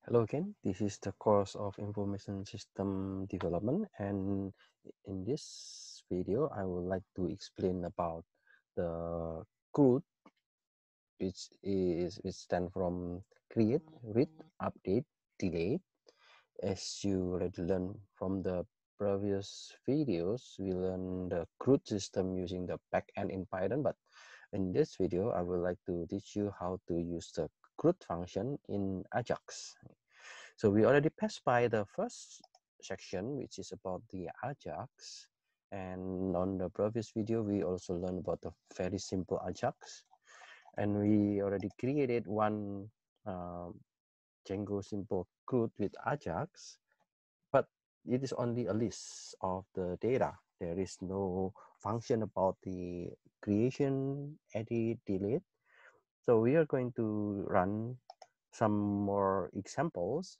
Hello again, this is the course of Information System Development, and in this video I would like to explain about the CRUD, which stands from create, read, update, delete. As you already learned from the previous videos, we learned the CRUD system using the backend in Python, but in this video I would like to teach you how to use the CRUD function in AJAX. So we already passed by the first section, which is about the AJAX. And on the previous video, we also learned about the very simple AJAX. And we already created one Django simple CRUD with AJAX, but it is only a list of the data. There is no function about the creation, edit, delete. So we are going to run some more examples,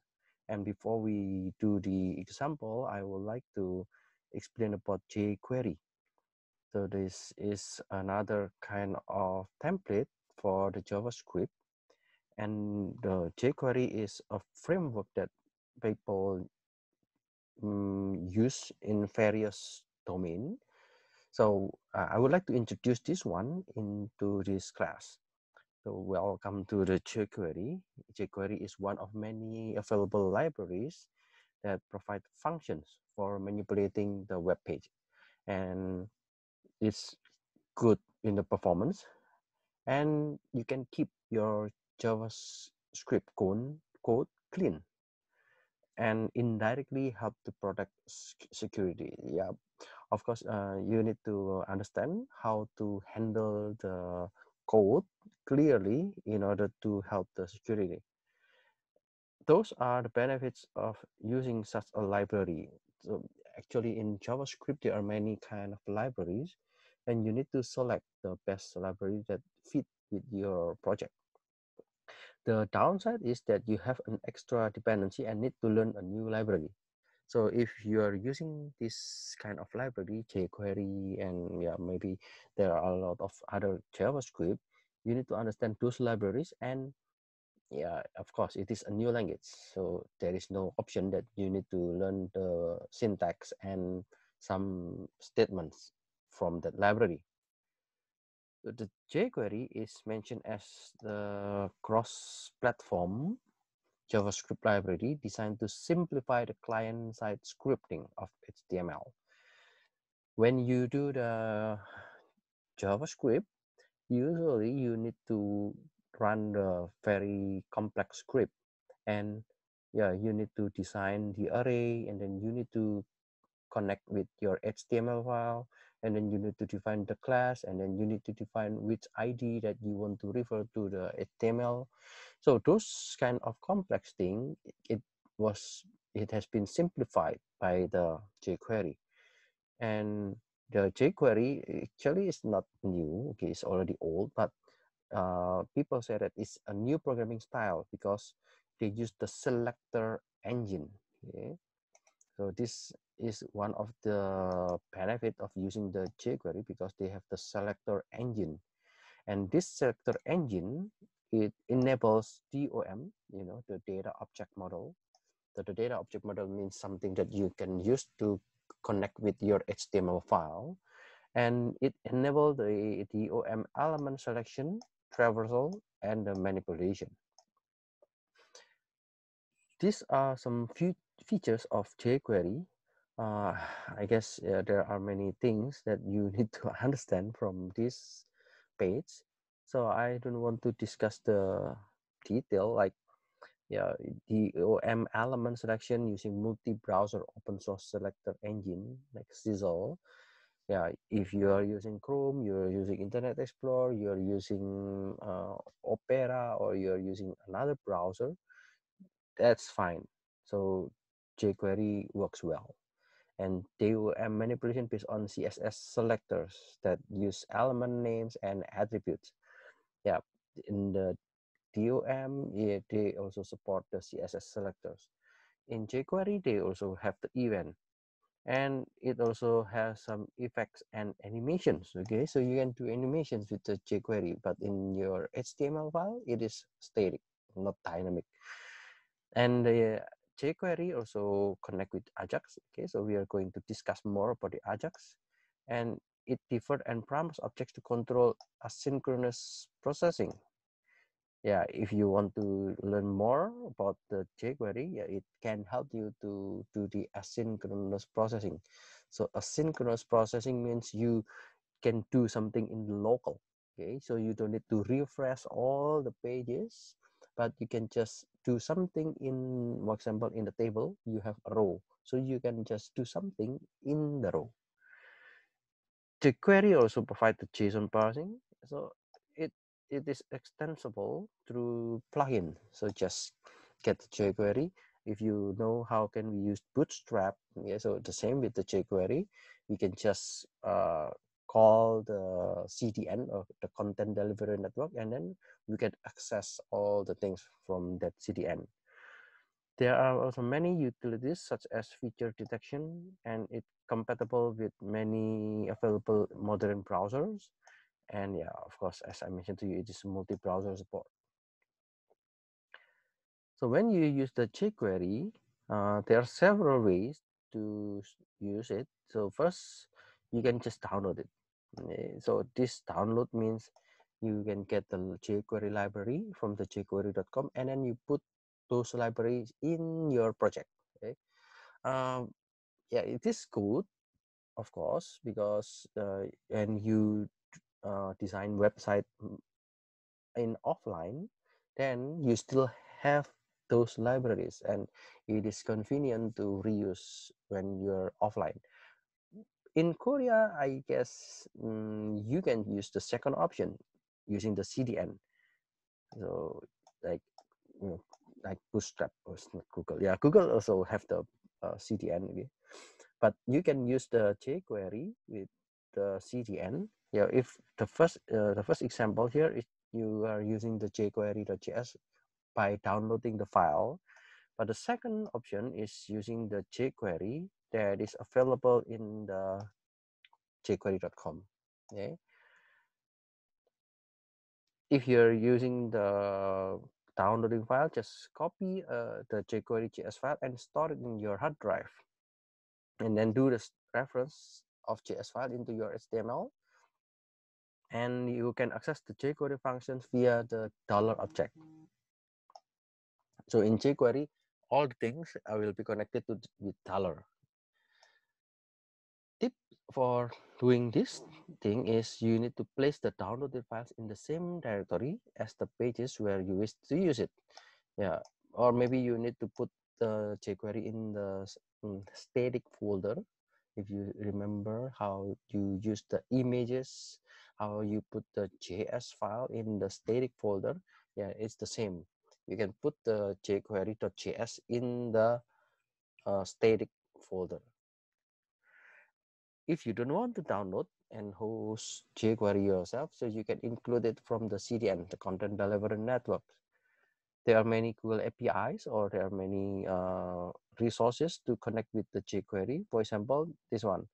and before we do the example, I would like to explain about jQuery. So this is another kind of template for the JavaScript, and the jQuery is a framework that people use in various domains. So I would like to introduce this one into this class. So welcome to the jQuery. jQuery is one of many available libraries that provide functions for manipulating the web page. And it's good in the performance. And you can keep your JavaScript code clean and indirectly help to protect security. Yeah, of course, you need to understand how to handle the code clearly in order to help the security. Those are the benefits of using such a library. So actually in JavaScript, there are many kind of libraries, and you need to select the best library that fit with your project. The downside is that you have an extra dependency and need to learn a new library. So if you are using this kind of library, jQuery, and yeah, maybe there are a lot of other JavaScript, you need to understand those libraries. And yeah, of course, it is a new language. So there is no option that you need to learn the syntax and some statements from that library. So the jQuery is mentioned as the cross-platform JavaScript library designed to simplify the client-side scripting of HTML. When you do the JavaScript, usually you need to run the very complex script, and yeah, you need to design the array, and then you need to connect with your HTML file, and then you need to define the class, and then you need to define which ID that you want to refer to the HTML. So those kind of complex thing, it has been simplified by the jQuery. And the jQuery actually is not new. Okay, it's already old, but people say that it's a new programming style because they use the selector engine. Okay? So this is one of the benefit of using the jQuery, because they have the selector engine, and this selector engine, it enables DOM, the data object model. So the data object model means something that you can use to connect with your HTML file, and it enables the DOM element selection, traversal, and the manipulation. These are some few features of jQuery. I guess there are many things that you need to understand from this page. So I don't want to discuss the detail, like yeah, the OM element selection using multi-browser open source selector engine like Sizzle. Yeah, if you are using Chrome, you're using Internet Explorer, you're using Opera, or you're using another browser, that's fine. So jQuery works well. And DOM manipulation based on CSS selectors that use element names and attributes. Yeah, in the DOM, yeah, they also support the CSS selectors. In jQuery, they also have the event, and it also has some effects and animations. Okay, so you can do animations with the jQuery, but in your HTML file, it is static, not dynamic. And the jQuery also connect with AJAX. Okay, so we are going to discuss more about the AJAX, and it deferred and promise objects to control asynchronous processing. Yeah, if you want to learn more about the jQuery, yeah, it can help you to do the asynchronous processing. So asynchronous processing means you can do something in the local. Okay, so you don't need to refresh all the pages, but you can just do something in, for example, in the table you have a row, so you can just do something in the row. jQuery also provides the JSON parsing, so it is extensible through plugin. So just get the jQuery. If you know how can we use Bootstrap, yeah, so the same with the jQuery, we can just call the CDN or the content delivery network, and then we can access all the things from that CDN. There are also many utilities such as feature detection, and it's compatible with many available modern browsers. And yeah, of course, as I mentioned to you, it is multi-browser support. So when you use the jQuery, there are several ways to use it. So first, you can just download it. So this download means you can get the jQuery library from the jQuery.com, and then you put those libraries in your project. Okay. Yeah, it is good, of course, because when you design website in offline, then you still have those libraries, and it is convenient to reuse when you're offline. In Korea, I guess you can use the second option using the CDN. So like, you know, like Bootstrap or Google. Yeah, Google also have the CDN. Okay? But you can use the jQuery with the CDN. Yeah, if the first example here is you are using the jQuery.js by downloading the file, but the second option is using the jQuery that is available in the jQuery.com. Okay, if you're using the downloading file, just copy the jQuery.js file and store it in your hard drive, and then do the reference of JS file into your HTML, and you can access the jQuery functions via the $object. So in jQuery, all the things will be connected to with dollar. Tip for doing this thing is you need to place the downloaded files in the same directory as the pages where you wish to use it. Yeah, or maybe you need to put the jQuery in the static folder. If you remember how you use the images, how you put the JS file in the static folder, yeah, it's the same. You can put the jQuery.js in the static folder. If you don't want to download and host jQuery yourself, so you can include it from the CDN, the content delivery network. There are many Google APIs, or there are many resources to connect with the jQuery. For example, this one.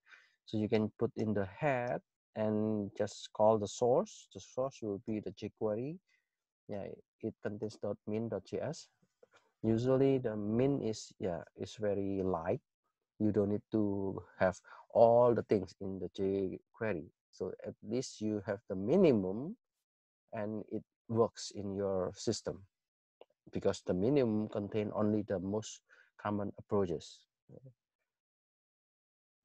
So you can put in the head and just call the source. The source will be the jQuery. Yeah, it contains .min.js. Usually the min is very light. You don't need to have all the things in the jQuery. So at least you have the minimum, and it works in your system, because the minimum contain only the most common approaches.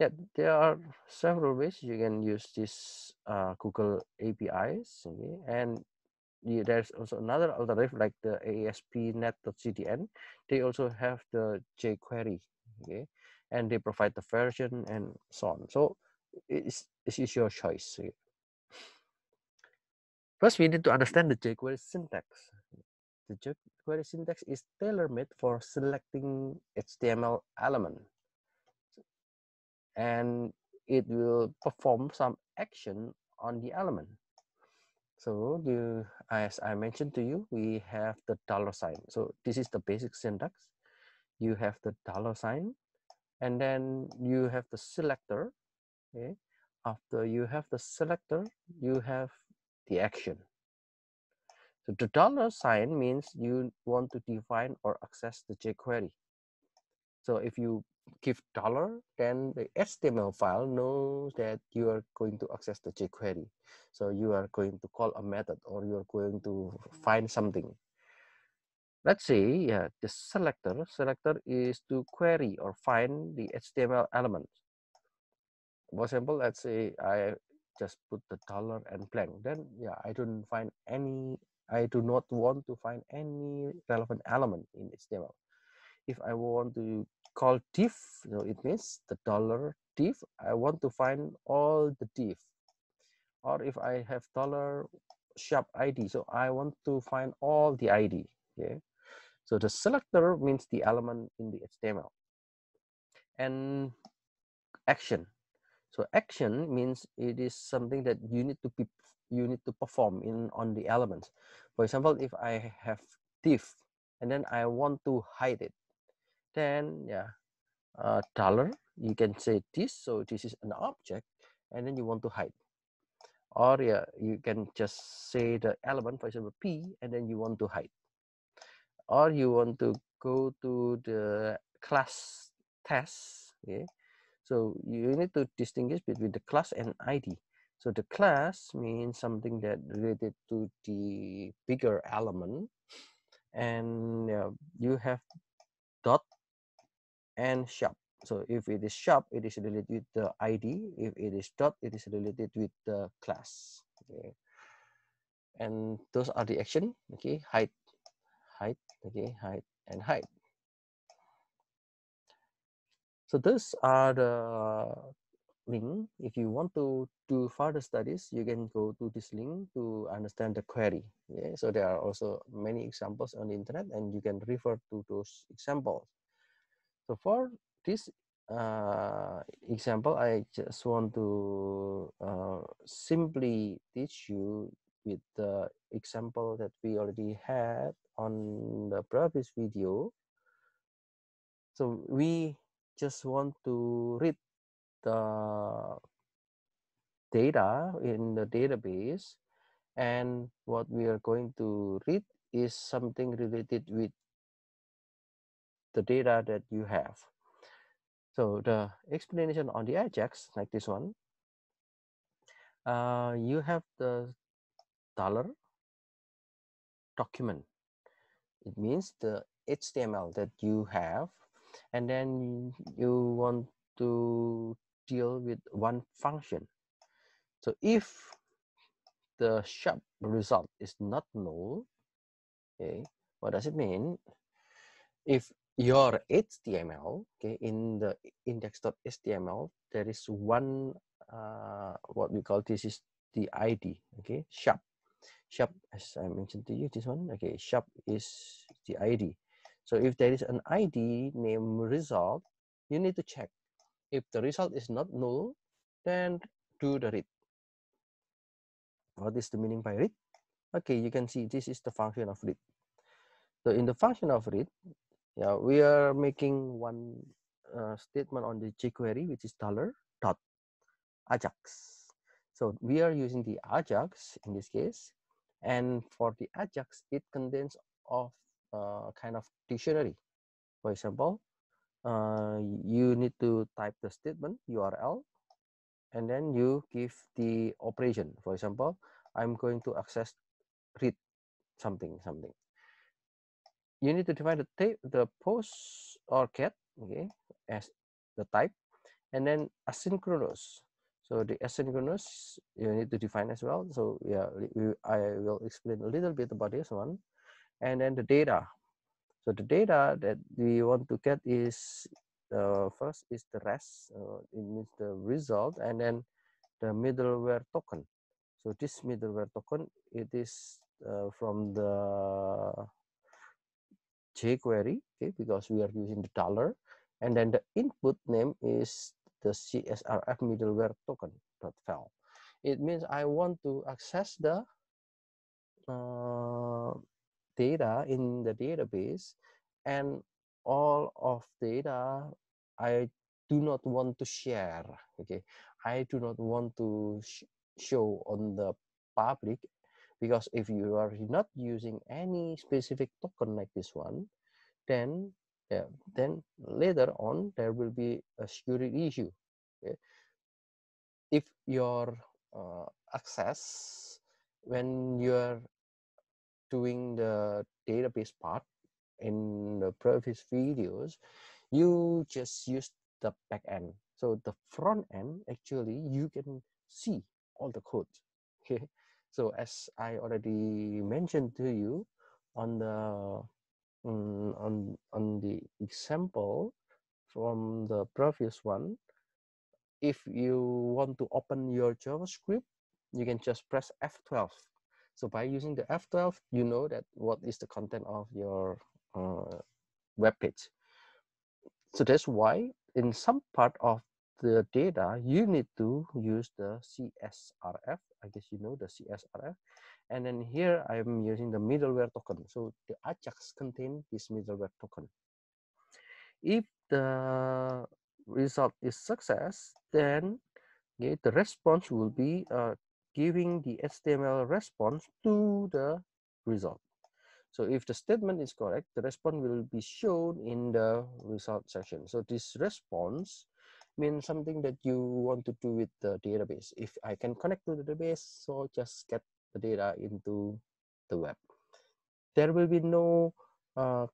Yeah, there are several ways you can use this Google APIs, okay? And there's also another alternative like the ASP.NET.CDN. They also have the jQuery, okay, and they provide the version and so on. So it's your choice. Okay? First, we need to understand the jQuery syntax. The jQuery syntax is tailor-made for selecting HTML element, and it will perform some action on the element. So as I mentioned to you, we have the $sign. So this is the basic syntax. You have the $sign, and then you have the selector. Okay. After you have the selector, you have the action. So the dollar sign means you want to define or access the jQuery. So if you give dollar, then the HTML file knows that you are going to access the jQuery. So you are going to call a method, or you are going to find something. Let's say, yeah, the selector is to query or find the HTML elements. For example, let's say I just put the dollar and blank. Then, yeah, I don't find any. I do not want to find any relevant element in HTML. If I want to call div, so it means the dollar div, I want to find all the div. Or if I have dollar shop ID, so I want to find all the ID. Okay, so the selector means the element in the HTML. And action, so action means it is something that you need to perform in on the elements. For example, if I have div and then I want to hide it, then yeah, dollar, you can say this, so this is an object, and then you want to hide. Or yeah, you can just say the element, for example p, and then you want to hide. Or you want to go to the class test. Okay, so you need to distinguish between the class and ID. So the class means something that related to the bigger element, and you have dot and shop. So if it is shop, it is related with the ID. If it is dot, it is related with the class. Okay, and those are the action. Okay, hide, hide. Okay, hide and hide. So those are the link. If you want to do further studies, you can go to this link to understand the query. Yeah, so there are also many examples on the internet, and you can refer to those examples. So for this example, I just want to simply teach you with the example that we already had on the previous video. So we just want to read the data in the database, and what we are going to read is something related with the data that you have. So the explanation on the AJAX, like this one, you have the dollar document. It means the HTML that you have, and then you want to deal with one function. So if the shop result is not null, okay, what does it mean? If your HTML, okay, in the index.html, there is one, what we call this is the ID, okay, shop. Shop, as I mentioned to you, this one, okay, shop is the ID. So if there is an ID name result, you need to check. If the result is not null, then do the read. What is the meaning by read? Okay, you can see this is the function of read. So in the function of read, yeah, we are making one statement on the jQuery, which is dollar dot AJAX. So we are using the AJAX in this case, and for the AJAX, it contains of kind of dictionary. For example, you need to type the statement URL, and then you give the operation. For example, I'm going to access read something. You need to define the post or get, okay, as the type, and then asynchronous. So the asynchronous you need to define as well. So yeah, I will explain a little bit about this one. And then the data. So the data that we want to get is first is the rest. It means the result, and then the middleware token. So this middleware token, it is from the jQuery, okay, because we are using the dollar, and then the input name is the CSRF middleware token .file. It means I want to access the data in the database, and all of data I do not want to share. Okay, I do not want to show on the public, because if you are not using any specific token like this one, then yeah, then later on there will be a security issue. Okay? If your access, when you're doing the database part in the previous videos, you just use the back end. So the front end, actually you can see all the code. Okay, so as I already mentioned to you on the on the example from the previous one, if you want to open your JavaScript, you can just press F12. So by using the F12, you know that what is the content of your web page. So that's why in some part of the data, you need to use the CSRF. I guess you know the CSRF. And then here I'm using the middleware token. So the AJAX contain this middleware token. If the result is success, then okay, the response will be giving the HTML response to the result. So if the statement is correct, the response will be shown in the result section. So this response means something that you want to do with the database. If I can connect to the database, so just get the data into the web. There will be no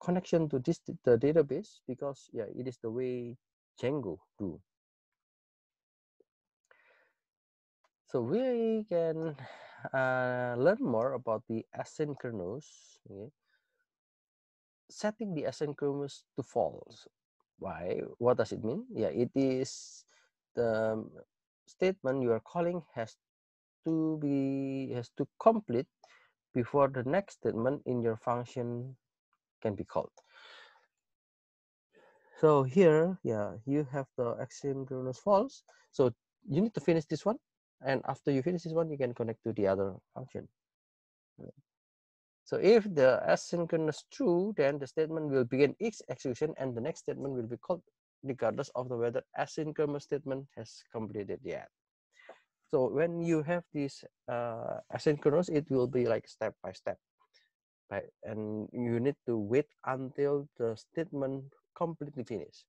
connection to the database, because yeah, it is the way Django do. So we can learn more about the asynchronous. Okay? Setting the asynchronous to false. Why? What does it mean? Yeah, it is the statement you are calling has to complete before the next statement in your function can be called. So here, yeah, you have the asynchronous false. So you need to finish this one, and after you finish this one, you can connect to the other function. So if the asynchronous true, then the statement will begin its execution and the next statement will be called regardless of the whether asynchronous statement has completed yet. So when you have this asynchronous, it will be like step by step, right? And you need to wait until the statement completely finished.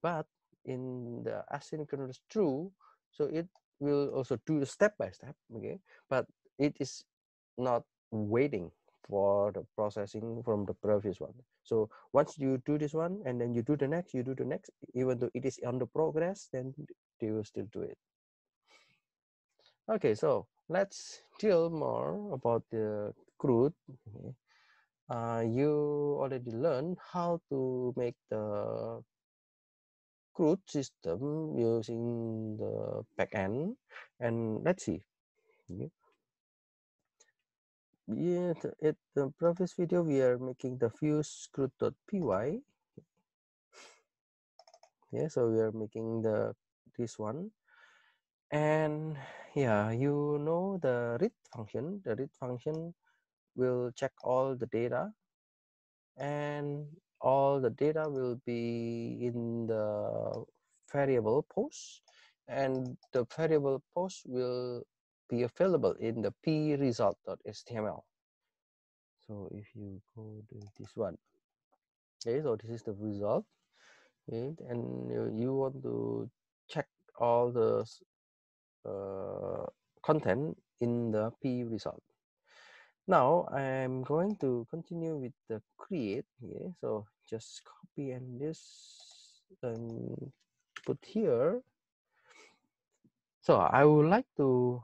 But in the asynchronous true, so it will also do step by step, okay? But it is not waiting for the processing from the previous one. So once you do this one and then you do the next, even though it is on the progress, then they will still do it. Okay, so let's deal more about the CRUD. Okay. You already learned how to make the CRUD system using the backend, and let's see. Okay. Yeah, at the previous video, we are making the view scrut.py. Yeah, so we are making this one, and yeah, you know the read function. The read function will check all the data, and all the data will be in the variable post, and the variable post will be available in the p-result.html. So if you go to this one, okay, so this is the result, okay, and you want to check all the content in the p result. Now I'm going to continue with the create here. So just copy and this and put here. So I would like to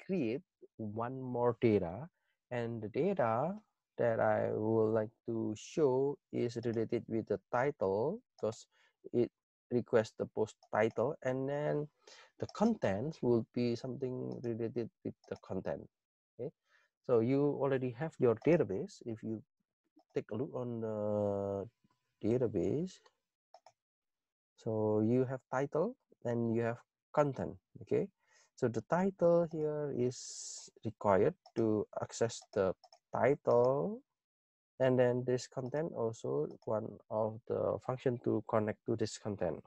create one more data, and the data that I would like to show is related with the title, because it requests the post title, and then the content will be something related with the content. Okay, so you already have your database. If you take a look on the database, so you have title and you have content. Okay, so the title here is required to access the title, and then this content also one of the function to connect to this content.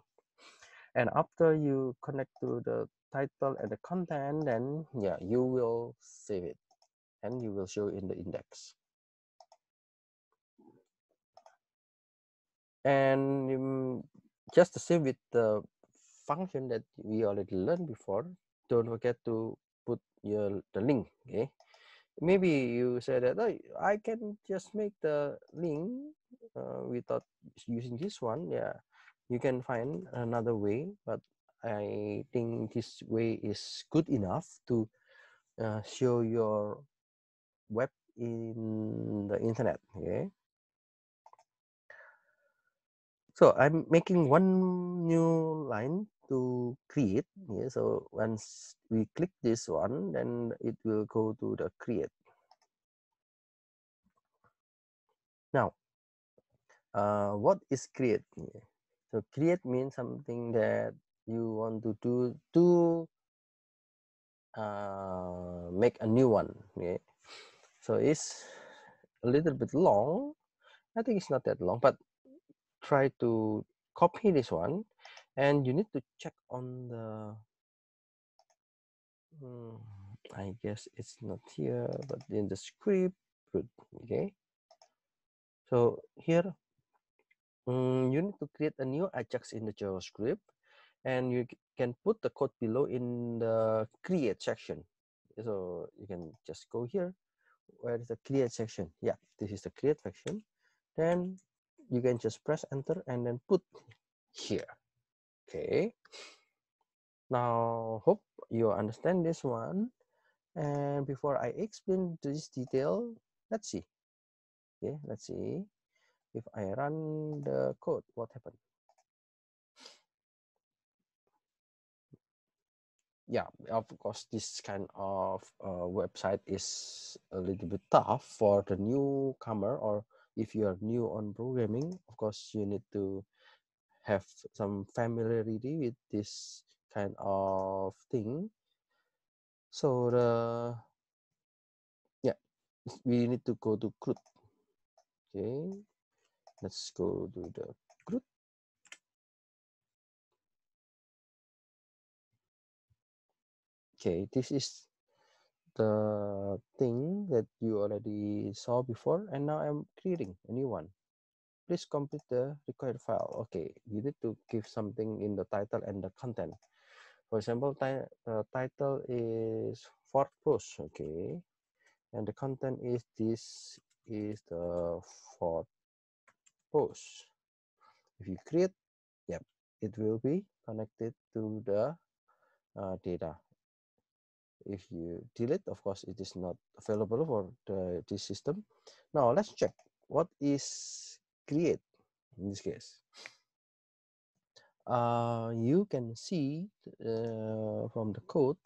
And after you connect to the title and the content, then yeah, you will save it. and you will show in the index. And just the same with the function that we already learned before, don't forget to put the link. Okay, maybe you say that, oh, I can just make the link without using this one. Yeah, you can find another way, but I think this way is good enough to show your web in the internet. Okay, so I'm making one new line to create. Yeah, so once we click this one, then it will go to the create. Now, what is create? Yeah. So create means something that you want to do to make a new one. Yeah. So it's a little bit long. I think it's not that long, but try to copy this one, and you need to check on the I guess it's not here, but in the script. Okay, so here you need to create a new AJAX in the JavaScript, and you can put the code below in the create section. So you can just go here. Where is the create section? Yeah, this is the create section. Then you can just press enter and then put here. Okay, now hope you understand this one. And before I explain this detail, let's see. Okay, let's see if I run the code, what happened. Yeah, of course, this kind of website is a little bit tough for the newcomer, or if you are new on programming. Of course, you need to have some familiarity with this kind of thing. So yeah, we need to go to CRUD. Okay, let's go to the CRUD. Okay, this is the thing that you already saw before, and now I'm creating a new one. Please complete the required file. Okay, you need to give something in the title and the content. For example, title is fourth post. Okay, and the content is this is the fourth post. If you create, yep, it will be connected to the data. If you delete, of course, it is not available for this system. Now let's check what is create in this case. You can see from the code,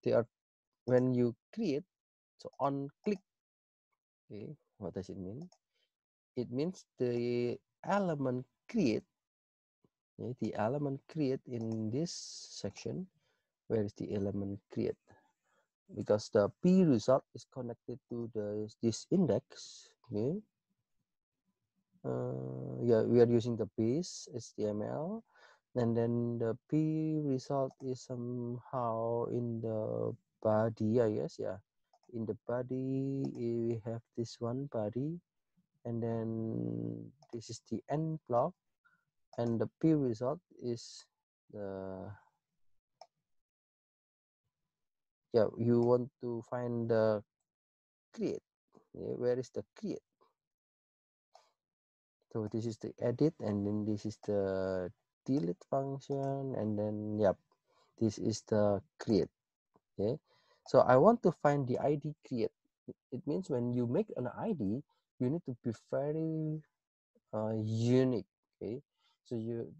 they are when you create, so on click. Okay, what does it mean? It means the element create. Okay, the element create in this section. Where is the element create? Because the p result is connected to this index. Okay, yeah, we are using the base HTML, and then the p result is somehow in the body, I guess. Yeah, in the body we have this one body, and then this is the end block, and the p result is the, yeah, you want to find the create. Yeah, where is the create? So this is the edit, and then this is the delete function, and then yep, this is the create. Okay, so I want to find the ID create. It means when you make an ID, you need to be very unique. Okay, so you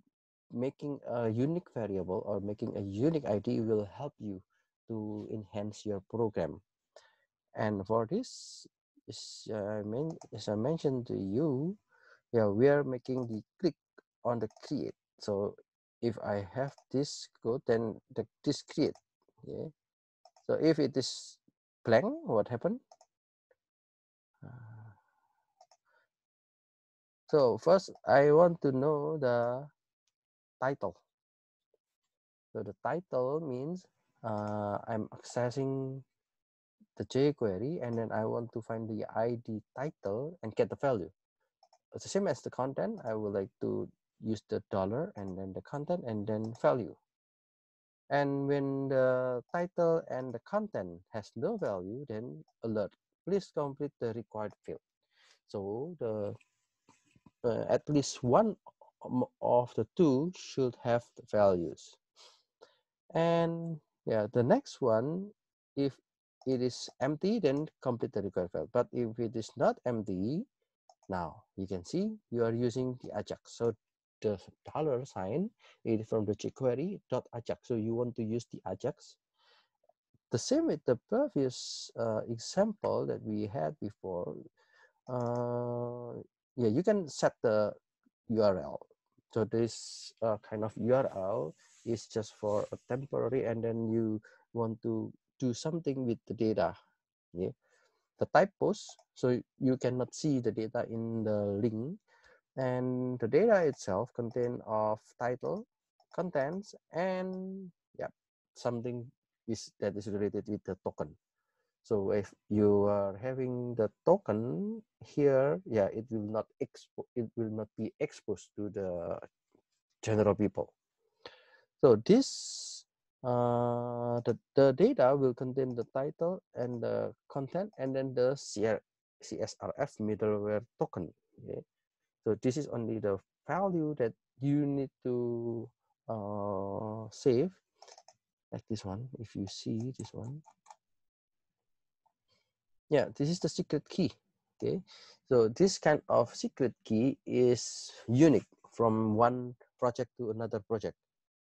making a unique variable or making a unique ID will help you to enhance your program. And for this, as I mentioned to you, yeah, we are making the click on the create. So if I have this code, then this create. Yeah. So if it is blank, what happened? So first, I want to know the title. So the title means I'm accessing the jQuery, and then I want to find the ID title and get the value. It's the same as the content. I would like to use the dollar and then the content and then value. And when the title and the content has no value, then alert, please complete the required field. So the at least one of the two should have the values. And yeah, the next one, if it is empty, then complete the required field. But if it is not empty, now you can see you are using the AJAX. So the dollar sign is from the jQuery .ajax. So you want to use the AJAX. The same with the previous example that we had before. Yeah, you can set the URL. So this kind of URL is just for a temporary, and then you want to do something with the data. Yeah, the type post, so you cannot see the data in the link, and the data itself contain of title, contents, and yeah, something that is related with the token. So if you are having the token here, yeah, it will not be exposed to the general people. So this the data will contain the title and the content, and then the CSRF middleware token. Okay? So this is only the value that you need to save, like this one. If you see this one, yeah, this is the secret key. Okay, so this kind of secret key is unique from one project to another project.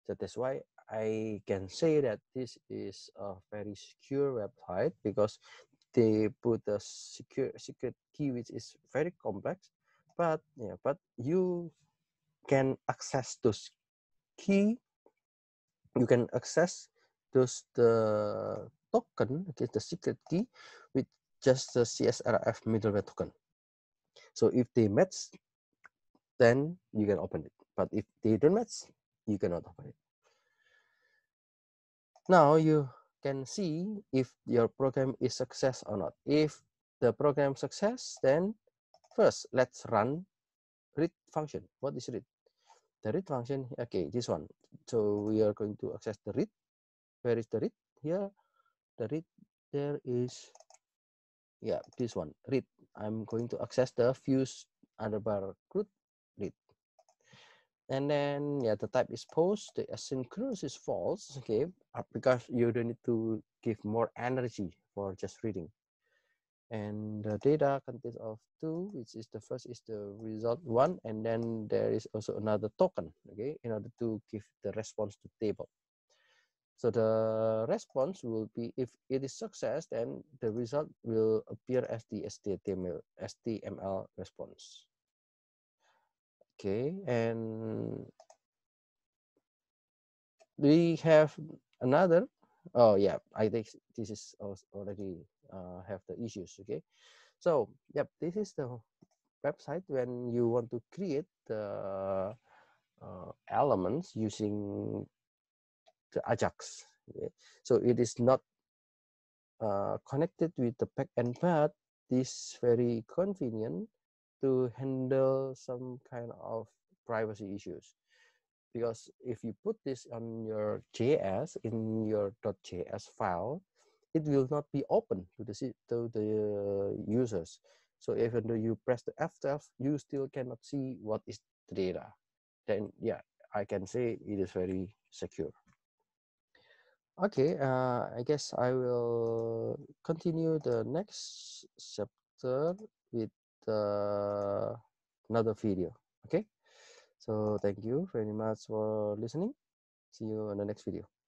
So that's why I can say that this is a very secure website, because they put a secret key which is very complex, but yeah, but you can access those key, you can access those the token, okay, the secret key, with just the CSRF middleware token. So if they match, then you can open it, but if they don't match, you cannot open it. Now you can see if your program is success or not. If the program success, then first let's run read function. What is read? The read function, okay, this one. So we are going to access the read. Where is the read? Here, the read, there is, yeah, this one, read. I'm going to access the fuse underbar CRUD read. And then, yeah, the type is post, the asynchronous is false, okay, because you don't need to give more energy for just reading. And the data consists of two, which is the first is the result one, and then there is also another token, okay, in order to give the response to table. So the response will be, if it is success, then the result will appear as the HTML response. Okay, and we have another. Oh yeah, I think this is already have the issues. Okay, so yep, this is the website when you want to create the elements using the AJAX. Okay? So it is not connected with the backend, but this very convenient to handle some kind of privacy issues. Because if you put this on your JS, in your .js file, it will not be open to the users. So even though you press the F12, you still cannot see what is the data. Then yeah, I can say it is very secure. Okay, I guess I will continue the next chapter with another video. Okay, so thank you very much for listening. See you on the next video.